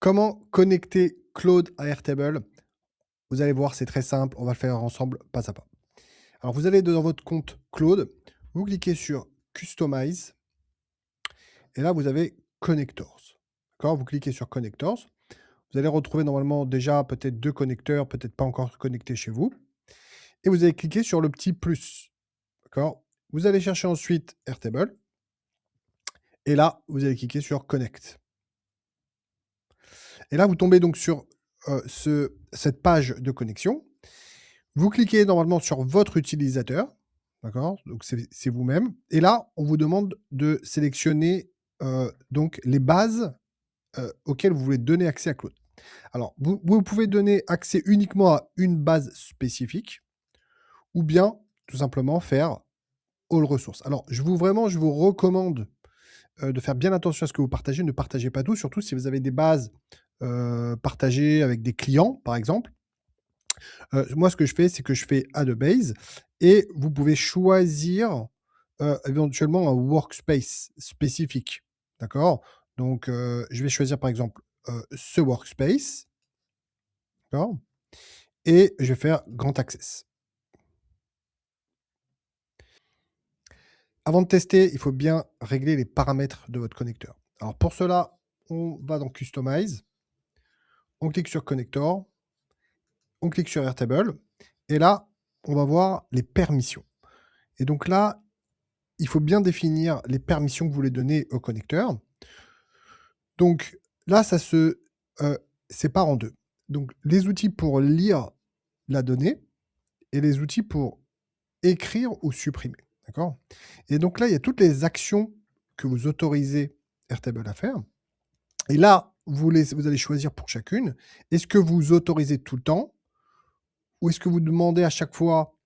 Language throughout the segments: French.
Comment connecter Claude à Airtable? Vous allez voir, c'est très simple, on va le faire ensemble pas à pas. Alors vous allez dans votre compte Claude, vous cliquez sur Customize et là vous avez Connectors. D'accord? Vous cliquez sur Connectors. Vous allez retrouver normalement déjà peut-être 2 connecteurs, peut-être pas encore connectés chez vous et vous allez cliquer sur le petit plus. D'accord? Vous allez chercher ensuite Airtable et là, vous allez cliquer sur Connect. Et là, vous tombez donc sur, cette page de connexion. Vous cliquez normalement sur votre utilisateur, d'accord? Donc c'est vous-même et là, on vous demande de sélectionner, donc les bases, auxquelles vous voulez donner accès à Claude. Alors vous pouvez donner accès uniquement à une base spécifique ou bien tout simplement faire all ressources. Alors je vous recommande, de faire bien attention à ce que vous partagez. Ne partagez pas tout, surtout si vous avez des bases, partagées avec des clients, par exemple. Moi, ce que je fais, c'est que je fais add a base et vous pouvez choisir, éventuellement un workspace spécifique. D'accord? Donc, je vais choisir par exemple, ce workspace, d'accord? Et je vais faire grand access. Avant de tester, il faut bien régler les paramètres de votre connecteur. Alors pour cela, on va dans Customize, on clique sur Connector, on clique sur Airtable et là, on va voir les permissions. Et donc là, il faut bien définir les permissions que vous voulez donner au connecteur. Donc là, ça se sépare en 2. Donc les outils pour lire la donnée et les outils pour écrire ou supprimer. D'accord? Et donc là, il y a toutes les actions que vous autorisez Airtable à faire. Et là, vous allez choisir pour chacune. Est-ce que vous autorisez tout le temps ou est-ce que vous demandez à chaque fois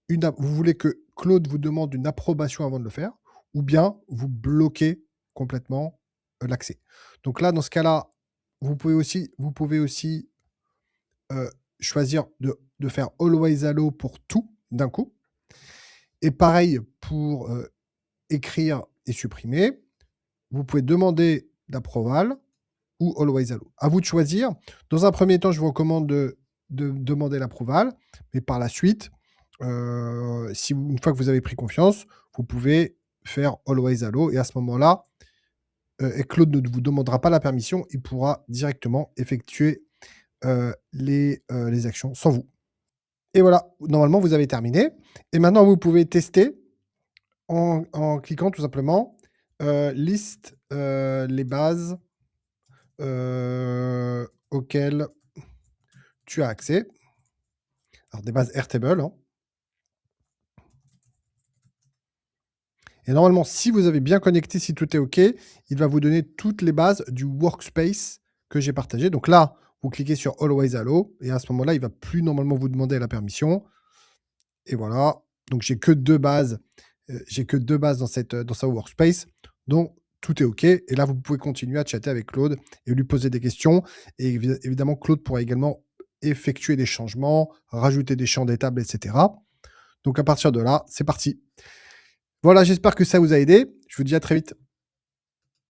vous voulez que Claude vous demande une approbation avant de le faire ou bien vous bloquez complètement, l'accès. Donc là, dans ce cas-là, vous pouvez aussi, heu, choisir de faire always allow pour tout d'un coup et pareil pour, écrire et supprimer. Vous pouvez demander l'approval ou always allow. À vous de choisir. Dans un premier temps, je vous recommande de demander l'approval, mais par la suite, si vous une fois que vous avez pris confiance, vous pouvez faire always allow et à ce moment-là, et Claude ne vous demandera pas la permission, il pourra directement effectuer, les actions sans vous. Et voilà, normalement vous avez terminé et maintenant vous pouvez tester en cliquant tout simplement, liste, les bases, auxquelles tu as accès. Alors des bases Airtable, hein. Et normalement, si vous avez bien connecté, si tout est OK, il va vous donner toutes les bases du workspace que j'ai partagé. Donc là, vous cliquez sur Always Allow et à ce moment-là, il va plus normalement vous demander la permission et voilà. Donc j'ai que 2 bases dans sa workspace, donc tout est OK et là, vous pouvez continuer à chatter avec Claude et lui poser des questions et évidemment, Claude pourra également effectuer des changements, rajouter des champs des tables et cetera. Donc à partir de là, c'est parti. Voilà, j'espère que ça vous a aidé. Je vous dis à très vite.